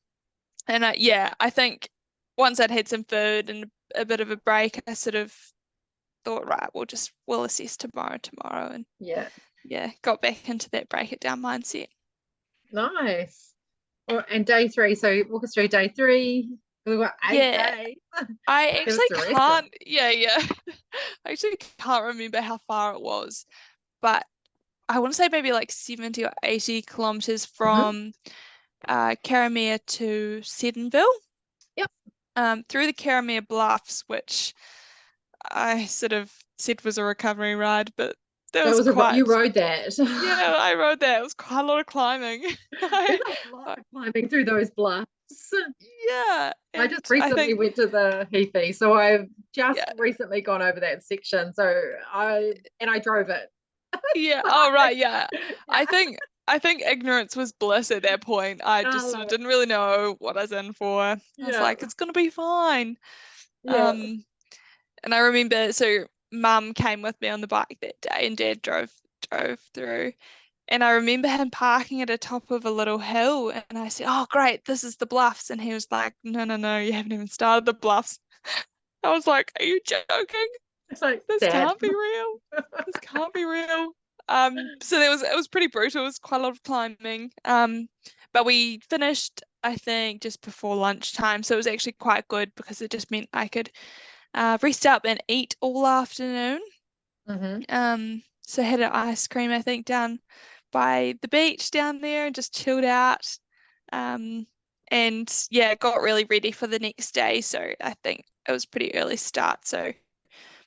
I think once I'd had some food and a bit of a break, I sort of thought, right, we'll assess tomorrow, and got back into that break it down mindset. Nice. And day 3, so walk us through day 3. We've got 8 days. I Give us actually the rest of can't, it. I actually can't remember how far it was, but I want to say maybe like 70 or 80 kilometers from Karamea to Seddonville. Yep. Through the Karamea Bluffs, which I sort of said was a recovery ride, but that was you rode that. Yeah, I rode that. It was quite a lot of climbing. There's a lot of climbing through those bluffs. Yeah. I just recently went to the Heathy, so I've just recently gone over that section. So I drove it. Yeah. Oh, right. Yeah. I think ignorance was bliss at that point. I just sort of didn't really know what I was in for. I was like, it's gonna be fine. Yeah. And I remember, so Mum came with me on the bike that day, and Dad drove through. And I remember him parking at the top of a little hill, and I said, "Oh, great, this is the bluffs." And he was like, "No, no, no, you haven't even started the bluffs." I was like, "Are you joking? It's like, This Dad. can't be real. This can't be real." So it was pretty brutal. It was quite a lot of climbing. But we finished, I think, just before lunchtime. So it was actually quite good because it just meant I could rest up and eat all afternoon. So I had an ice cream, I think, down by the beach down there and just chilled out. And got really ready for the next day. So I think it was pretty early start. So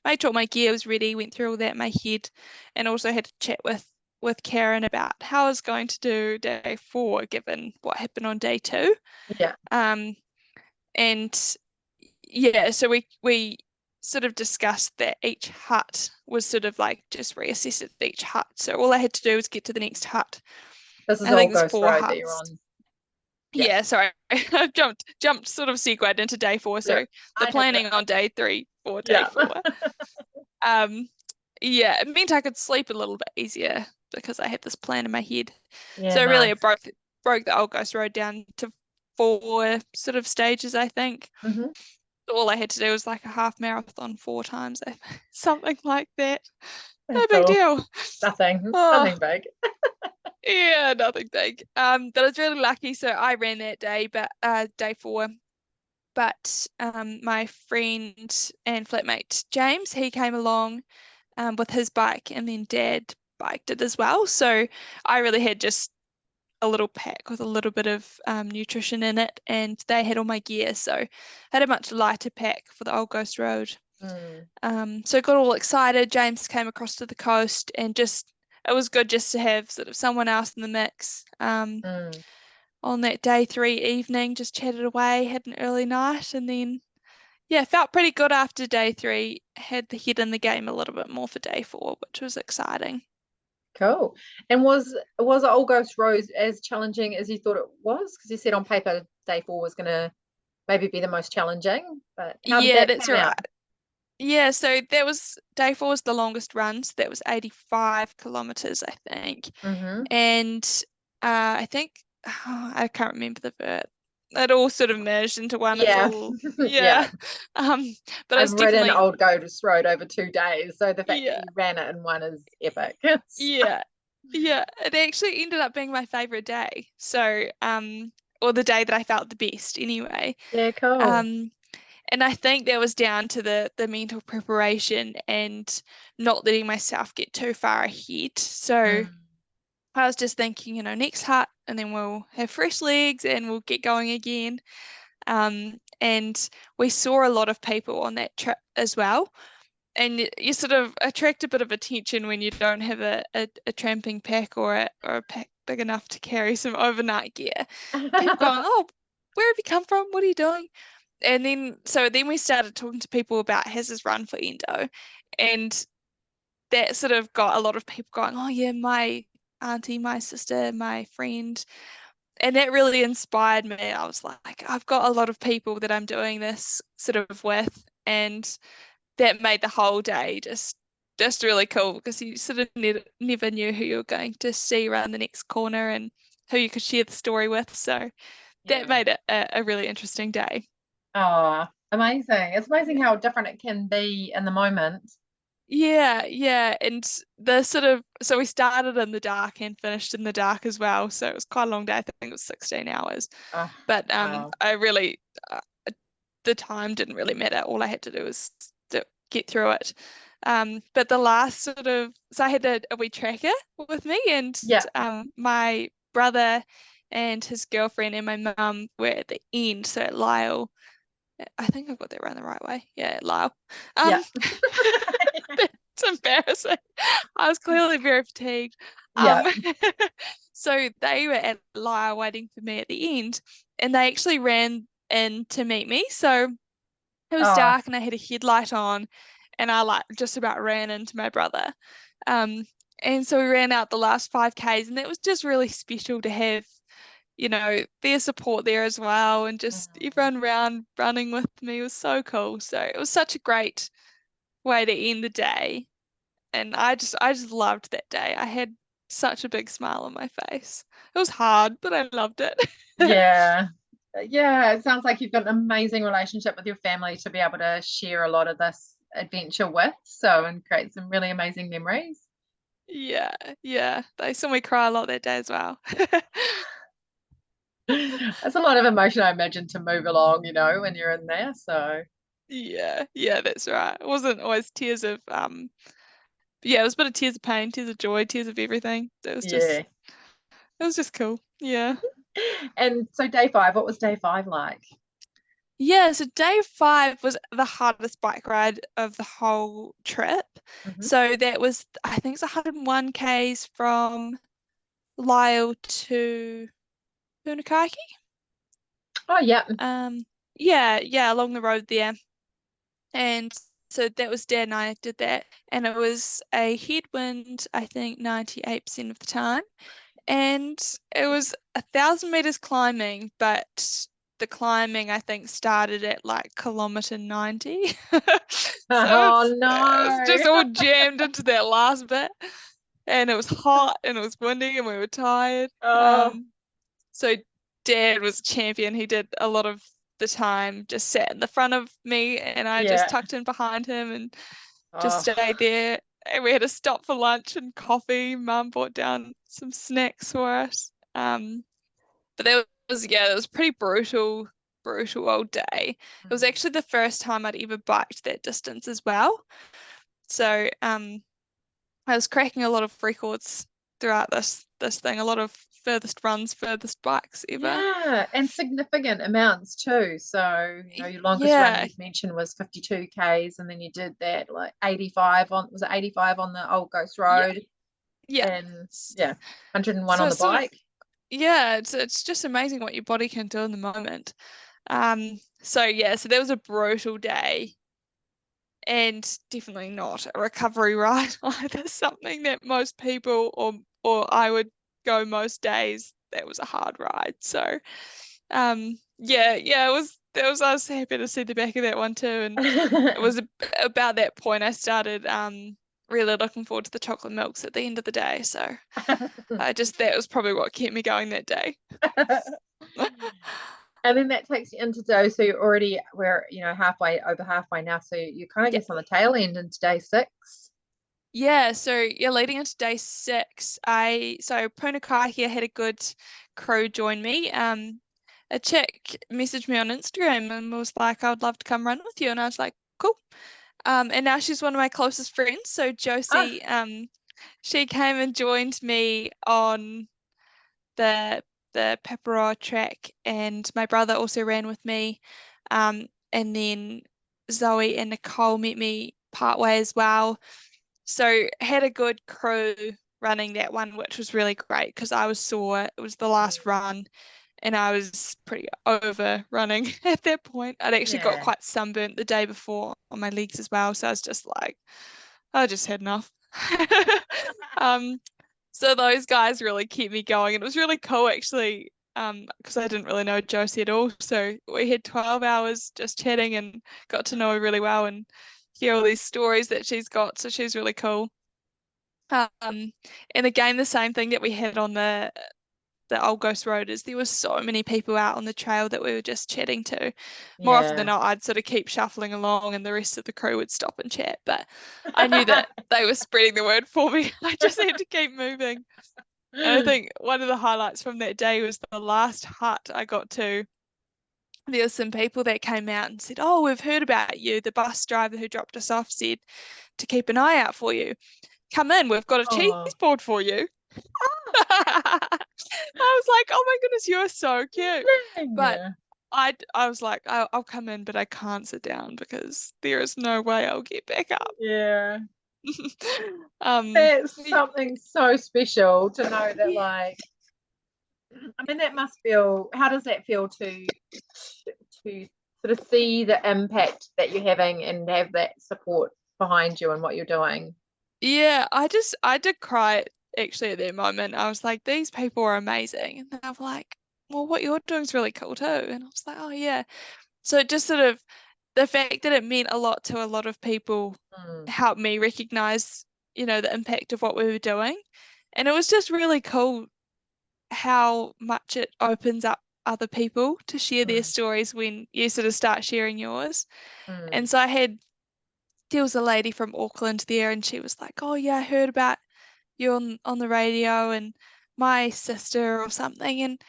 made sure my gear was ready, went through all that in my head, and also had to chat with Karen about how I was going to do day 4 given what happened on day 2. Yeah. And so we sort of discussed that each hut was sort of like just reassess at each hut. So all I had to do was get to the next hut. This is I think Old there's Ghost 4 Road huts. that you're on. Yeah, sorry. I jumped sort of segued into day 4. So the planning on day 3 for day 4. It meant I could sleep a little bit easier because I had this plan in my head. Yeah, so really nice. it broke the Old Ghost Road down to 4 sort of stages, I think. All I had to do was like a half marathon 4 times, something like that. No big deal. Nothing big. Yeah, nothing big. But I was really lucky. So I ran that day, but day 4. But my friend and flatmate James, he came along with his bike, and then Dad biked it as well. So I really had just a little pack with a little bit of nutrition in it, and they had all my gear. So I had a much lighter pack for the Old Ghost Road. So I got all excited. James came across to the coast, and it was good just to have sort of someone else in the mix. On that day 3 evening, just chatted away, had an early night, and then felt pretty good after day 3. Had the head in the game a little bit more for day 4, which was exciting. Cool. And was Old Ghost Road as challenging as you thought it was? Because you said on paper day 4 was going to maybe be the most challenging, but how did that that's pan right. out? Yeah, so that was day 4 was the longest run, so that was 85 kilometers, I think. And I think I can't remember the vert. It all sort of merged into one. Yeah. But I've it's ridden definitely Old Ghost Road over 2 days, so the fact that you ran it in one is epic. It actually ended up being my favorite day. So or the day that I felt the best anyway. Yeah, cool. And I think that was down to the mental preparation and not letting myself get too far ahead. So I was just thinking, next hut, and then we'll have fresh legs and we'll get going again. And we saw a lot of people on that trip as well. And you sort of attract a bit of attention when you don't have a tramping pack or a pack big enough to carry some overnight gear. People going, "Oh, where have you come from? What are you doing?" And then we started talking to people about Haz's run for Endo, and that sort of got a lot of people going, "Oh yeah, my auntie, my sister, my friend." And that really inspired me. I was like, I've got a lot of people that I'm doing this sort of with, and that made the whole day just really cool because you sort of never knew who you were going to see around the next corner and who you could share the story with. So that made it a really interesting day. Oh, amazing. It's amazing how different it can be in the moment. Yeah. And so we started in the dark and finished in the dark as well. So it was quite a long day. I think it was 16 hours. Oh, But wow. I really the time didn't really matter. All I had to do was to get through it. But the last so I had a wee tracker with me, and Yeah, my brother and his girlfriend and my mum were at the end. So at Lyle, I think I've got that around the right way. Yeah, at Lyle. yeah, It's embarrassing. I was clearly very fatigued. yeah. Um, so they were at Lyle waiting for me at the end, and they actually ran in to meet me. So it was Oh, dark and I had a headlight on, and I like just about ran into my brother. Um, and so we ran out the last 5Ks, and it was just really special to have, their support there as well, and just mm, everyone around running with me was so cool. So it was such a great way to end the day, and I just loved that day. I had such a big smile on my face. It was hard, but I loved it. yeah. Yeah, it sounds like you've got an amazing relationship with your family to be able to share a lot of this adventure with, so and create some really amazing memories. Yeah. They saw me cry a lot that day as well. That's a lot of emotion, I imagine, to move along, when you're in there. So, Yeah, that's right. It wasn't always tears of yeah, it was a bit of tears of pain, tears of joy, tears of everything. yeah. It was just cool. Yeah. And so, day five, what was day five like? Yeah, so day 5 was the hardest bike ride of the whole trip. Hmm. So that was, I think it's 101 Ks from Lyle to Punakaiki. Oh, yeah. Yeah, along the road there. And so that was Dad and I did that. And it was a headwind, I think 98% of the time. And it was 1,000 meters climbing, but the climbing I think started at like kilometer 90. So Oh, it was just no. all jammed into that last bit. And it was hot and it was windy and we were tired. Oh, So Dad was champion. He did a lot of the time, just sat in the front of me and I just yeah. tucked in behind him and just Oh, stayed there. And we had to stop for lunch and coffee. Mum brought down some snacks for us. But that was pretty brutal old day. It was mm, actually the first time I'd ever biked that distance as well. So I was cracking a lot of records throughout this thing, a lot of furthest runs, furthest bikes ever. yeah. And significant amounts too. So, your longest run Yeah, you've mentioned was 52 Ks, and then you did that like 85 was it 85 on the Old Ghost yeah, Road? yeah. And yeah, 101 So on the it's sort of bike. yeah, it's just amazing what your body can do in the moment. So that was a brutal day and definitely not a recovery ride either. Something that most people or I would go most days. That was a hard ride. So it was I was happy to see the back of that one too. And it was about that point I started really looking forward to the chocolate milks at the end of the day. So that was probably what kept me going that day. And then that takes you into day. So we're over halfway now. So you're kind of Yeah. just on the tail end into day six. Yeah, so leading into day 6, Punakahi, I had a good crew join me. A chick messaged me on Instagram and was like, I would love to come run with you. And I was like, cool. And now she's one of my closest friends. So Ah, Josie, she came and joined me on the Paparoa track, and my brother also ran with me. And then Zoe and Nicole met me partway as well. So had a good crew running that one, which was really great because I was sore. It was the last run and I was pretty over running at that point. I'd actually got yeah. quite sunburnt the day before on my legs as well. So I was just like, I just had enough. Um, so those guys really kept me going. And it was really cool actually, because I didn't really know Josie at all. So we had 12 hours just chatting and got to know her really well and hear all these stories that she's got. So she's really cool. And again, the same thing that we had on the the Old Ghost Roaders, there were so many people out on the trail that we were just chatting to. More often than Yeah. not, I'd sort of keep shuffling along and the rest of the crew would stop and chat. But I knew that they were spreading the word for me. I just had to keep moving. And I think one of the highlights from that day was the last hut I got to. There were some people that came out and said, "Oh, we've heard about you. The bus driver who dropped us off said to keep an eye out for you. Come in, we've got a cheese Oh. board for you." I was like, "Oh my goodness, you're so cute." But I was like, I'll come in, but I can't sit down because there is no way I'll get back up. Yeah. Um, That's something so special to know that, like, I mean, that must feel, how does that feel to sort of see the impact that you're having and have that support behind you and what you're doing? yeah, I did cry actually at that moment. I was like, these people are amazing. And then I was like, well, what you're doing is really cool too. And I was like, oh yeah. So it just sort of, the fact that it meant a lot to a lot of people helped me recognize, the impact of what we were doing. And it was just really cool how much it opens up other people to share their stories when you sort of start sharing yours. And so there was a lady from Auckland there and she was like, oh yeah, I heard about you on the radio and my sister or something. And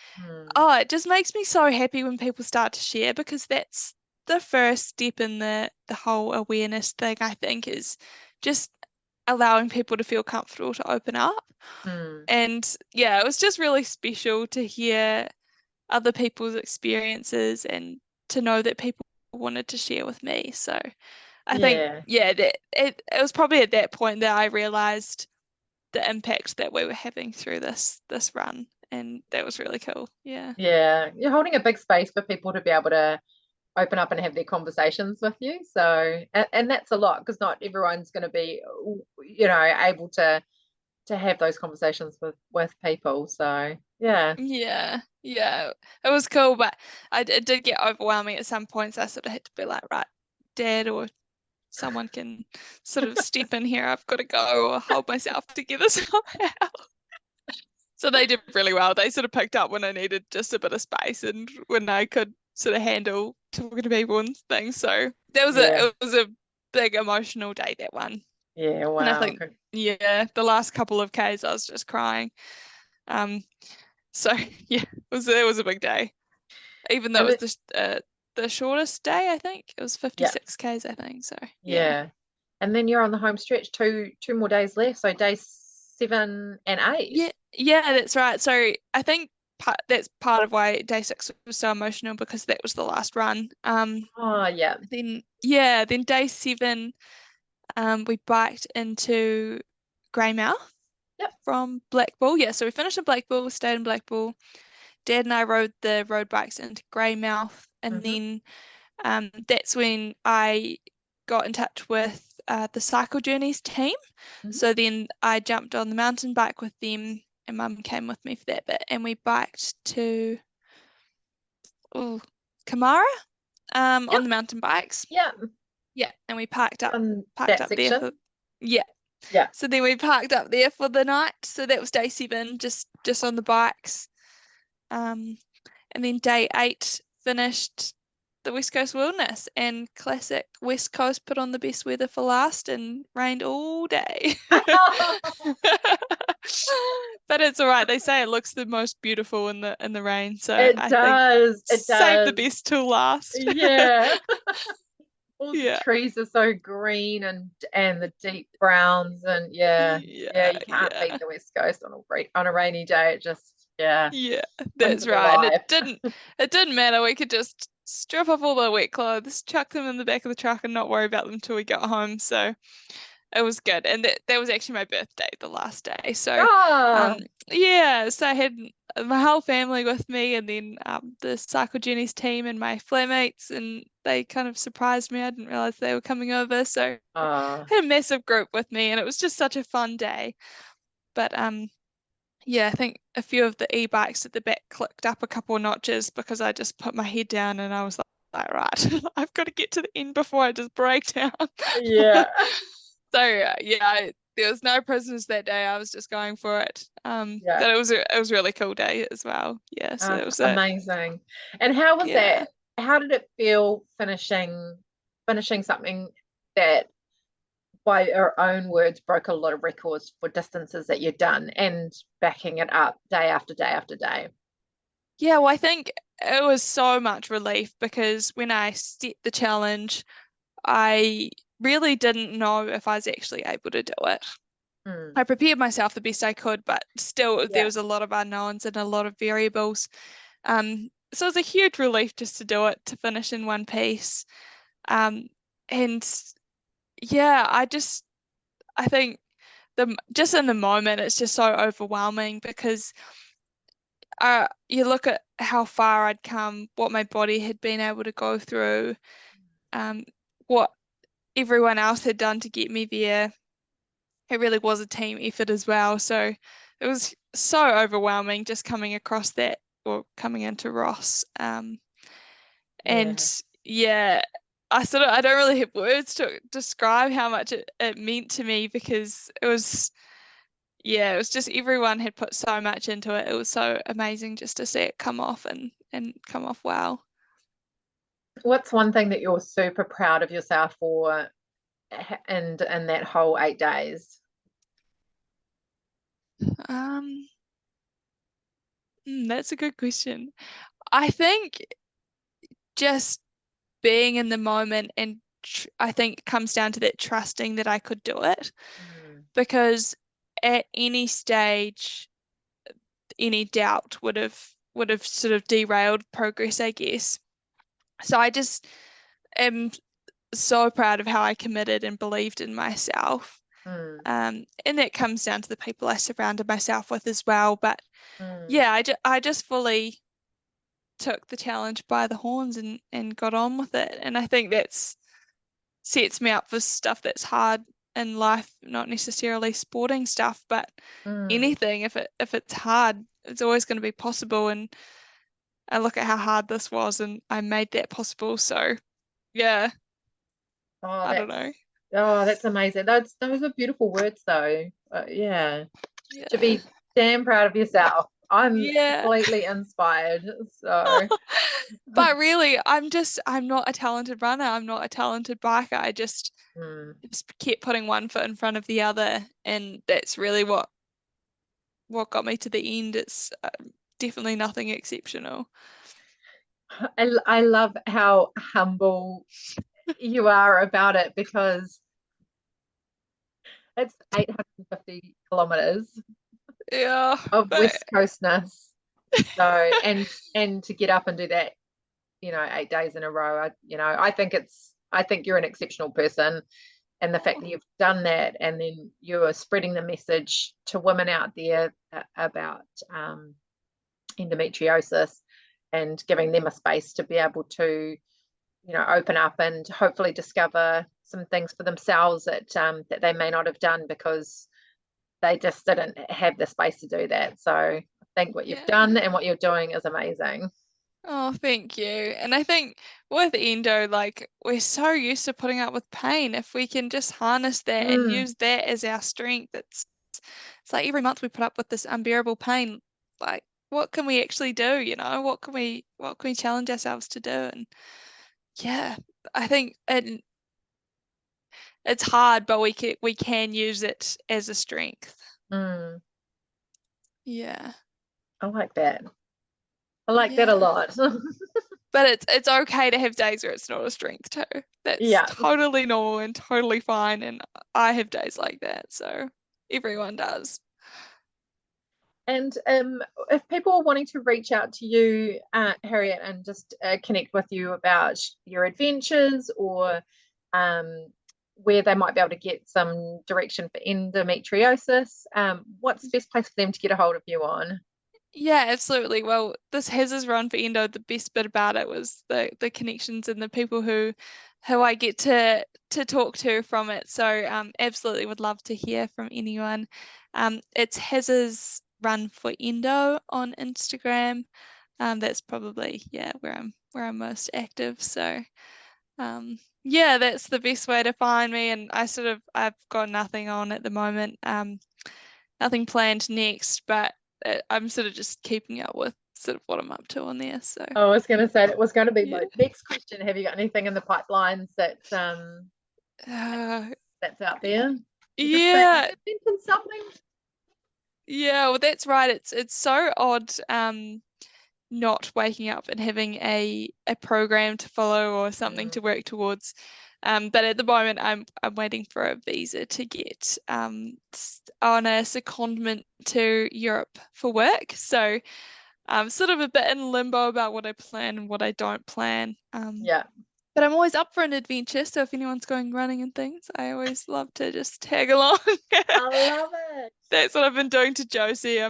oh, it just makes me so happy when people start to share, because that's the first step in the whole awareness thing, I think, is just allowing people to feel comfortable to open up. And yeah, it was just really special to hear other people's experiences and to know that people wanted to share with me. So I think, yeah, that it was probably at that point that I realized the impact that we were having through this run, and that was really cool. Yeah. Yeah, you're holding a big space for people to be able to open up and have their conversations with you. So, and that's a lot, because not everyone's going to be, able to have those conversations with people. So, yeah. Yeah, it was cool, but it did get overwhelming at some points. I sort of had to be like, right, Dad or someone can sort of step in here. I've got to go or hold myself together somehow. So they did really well. They sort of picked up when I needed just a bit of space and when I could sort of handle talking to people and things. So that was it was a big emotional day, that one. Yeah, And I wow. think, yeah, the last couple of Ks I was just crying. So yeah, it was a big day. Even though it was the shortest day, I think. It was 56 Ks, I think. So yeah. And then you're on the home stretch, two more days left. So days 7 and 8. Yeah, that's right. So I think that's part of why day 6 was so emotional, because that was the last run. Oh yeah. Then day 7, we biked into Greymouth from Blackpool. Yeah, so we finished in Blackpool, stayed in Blackpool. Dad and I rode the road bikes into Greymouth, and then that's when I got in touch with the Cycle Journeys team. So then I jumped on the mountain bike with them, and Mum came with me for that bit, and we biked to Kamara on the mountain bikes. Yeah, and we parked up there for So then we parked up there for the night. So that was day 7, just on the bikes. And then day 8 finished the West Coast Wilderness, and classic West Coast put on the best weather for last and rained all day. But it's all right. They say it looks the most beautiful in the rain. So I think save the best till last. Yeah. All the trees are so green and the deep browns, and you can't beat the West Coast on a rainy day. It just that's right. And it didn't matter. We could just strip off all the wet clothes, chuck them in the back of the truck, and not worry about them till we got home. So it was good. And that was actually my birthday, the last day. So so I had my whole family with me, and then the Cycle Journeys team and my flatmates, and they kind of surprised me. I didn't realize they were coming over. So I had a massive group with me, and it was just such a fun day. But I think a few of the e-bikes at the back clicked up a couple of notches because I just put my head down and I was like, right, I've got to get to the end before I just break down. Yeah. So there was no prisoners that day. I was just going for it. Yeah. But it was a really cool day as well. Yeah, so that was it. Amazing. And how was Yeah. that? How did it feel finishing something that, by your own words, broke a lot of records for distances that you've done and backing it up day after day after day? Yeah, well, I think it was so much relief because when I set the challenge, I really didn't know if I was actually able to do it. Mm, I prepared myself the best I could, but still there yeah, was a lot of unknowns and a lot of variables. So it was a huge relief just to do it, to finish in one piece. Um, and yeah, I think just in the moment, it's just so overwhelming because you look at how far I'd come, what my body had been able to go through, um, what everyone else had done to get me there. It really was a team effort as well. So it was so overwhelming just coming across that or coming into Ross. And yeah. yeah, I don't really have words to describe how much it meant to me because it was just everyone had put so much into it. It was so amazing just to see it come off and come off well. What's one thing that you're super proud of yourself for and in that whole 8 days? Um, that's a good question. I think just being in the moment and I think it comes down to that trusting that I could do it Mm, because at any stage, any doubt would have sort of derailed progress, I guess. So I just am so proud of how I committed and believed in myself. mm, And that comes down to the people I surrounded myself with as well. But mm. yeah, I just fully took the challenge by the horns and got on with it. And I think that's sets me up for stuff that's hard in life, not necessarily sporting stuff, but Mm. anything. If it's hard, it's always going to be possible. And I look at how hard this was, and I made that possible. So yeah, Oh, I don't know. that's amazing. Those are beautiful words, though. Yeah, to Yeah, be damn proud of yourself. I'm yeah. completely inspired. So, But really, I'm not a talented runner. I'm not a talented biker. I mm. just kept putting one foot in front of the other, and that's really what got me to the end. It's definitely nothing exceptional. I love how humble you are about it because it's 850 kilometers Yeah, of but West Coastness. So, and to get up and do that, 8 days in a row, I think you're an exceptional person. And the fact that you've done that and then you're spreading the message to women out there about endometriosis and giving them a space to be able to open up and hopefully discover some things for themselves that they may not have done because they just didn't have the space to do that. So I think what you've yeah. done and what you're doing is amazing. Oh, thank you. And I think with endo, like we're so used to putting up with pain. If we can just harness that and Mm. use that as our strength, it's like every month we put up with this unbearable pain. Like, what can we actually do? What can we challenge ourselves to do? And yeah, I think it's hard, but we can use it as a strength. Mm. Yeah. I like that. I like that a Yeah. lot. But it's okay to have days where it's not a strength too. That's Yeah. totally normal and totally fine. And I have days like that. So everyone does. And if people are wanting to reach out to you, Harriet, and just connect with you about your adventures or um, where they might be able to get some direction for endometriosis, what's the best place for them to get a hold of you on? Yeah, absolutely. Well, this has us run for Endo. The best bit about it was the connections and the people who I get to talk to from it. So absolutely would love to hear from anyone. It's Haz's Run for Endo on Instagram. That's probably where I'm most active. So yeah, that's the best way to find me. And I've got nothing on at the moment, nothing planned next, but I'm sort of just keeping up with sort of what I'm up to on there. So I was going to say that was going to be yeah. my next question. Have you got anything in the pipelines that's Uh, out there? yeah, You mentioned something. yeah, well, that's right. It's so odd, not waking up and having a program to follow or something to work towards. But at the moment, I'm waiting for a visa to get on a secondment to Europe for work. So I'm sort of a bit in limbo about what I plan and what I don't plan. Yeah. But I'm always up for an adventure. So if anyone's going running and things, I always love to just tag along. I love it. That's what I've been doing to Josie.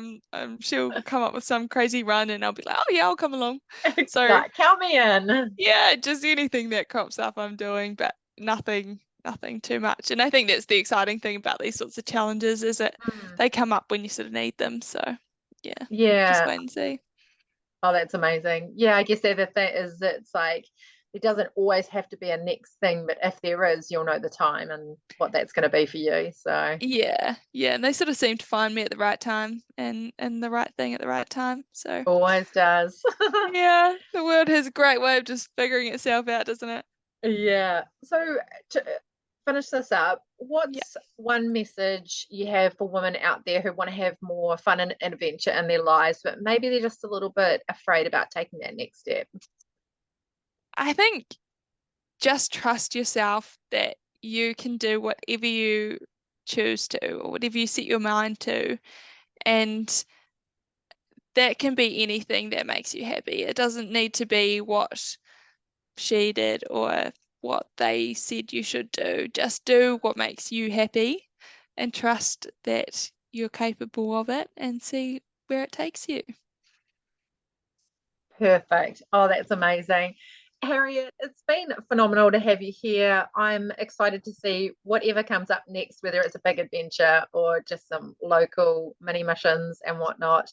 She'll come up with some crazy run and I'll be like, oh yeah, I'll come along. So Like, count me in. yeah, just anything that crops up I'm doing, but nothing too much. And I think that's the exciting thing about these sorts of challenges is that they come up when you sort of need them. So yeah, just Yeah. wait and see. Oh, that's amazing. Yeah, I guess the other thing is it's like it doesn't always have to be a next thing, but if there is, you'll know the time and what that's going to be for you. So Yeah, and they sort of seem to find me at the right time and the right thing at the right time. So always does. yeah, the world has a great way of just figuring itself out, doesn't it? Yeah. So to finish this up, Yeah. what's one message you have for women out there who want to have more fun and adventure in their lives, but maybe they're just a little bit afraid about taking that next step? I think just trust yourself that you can do whatever you choose to or whatever you set your mind to. And that can be anything that makes you happy. It doesn't need to be what she did or what they said you should do. Just do what makes you happy and trust that you're capable of it and see where it takes you. Perfect. Oh, that's amazing. Harriet, it's been phenomenal to have you here. I'm excited to see whatever comes up next, whether it's a big adventure or just some local mini missions and whatnot.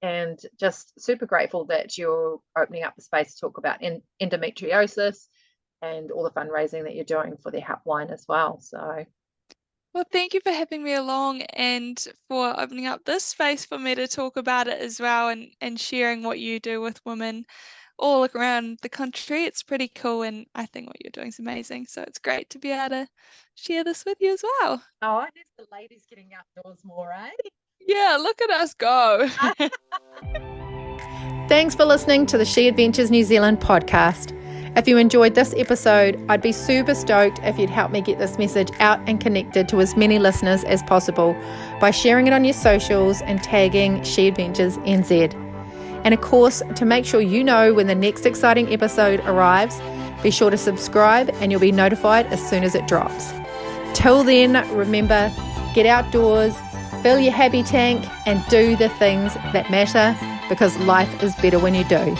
And just super grateful that you're opening up the space to talk about endometriosis and all the fundraising that you're doing for the helpline as well. So, Well, thank you for having me along and for opening up this space for me to talk about it as well and sharing what you do with women all around the country. It's pretty cool and I think what you're doing is amazing. So it's great to be able to share this with you as well. oh, there's the ladies getting outdoors more, eh? Yeah, look at us go. Thanks for listening to the She Adventures New Zealand podcast. If you enjoyed this episode, I'd be super stoked if you'd help me get this message out and connected to as many listeners as possible by sharing it on your socials and tagging She Adventures NZ. And of course, to make sure you know when the next exciting episode arrives, be sure to subscribe and you'll be notified as soon as it drops. Till then, remember, get outdoors, fill your happy tank, and do the things that matter because life is better when you do.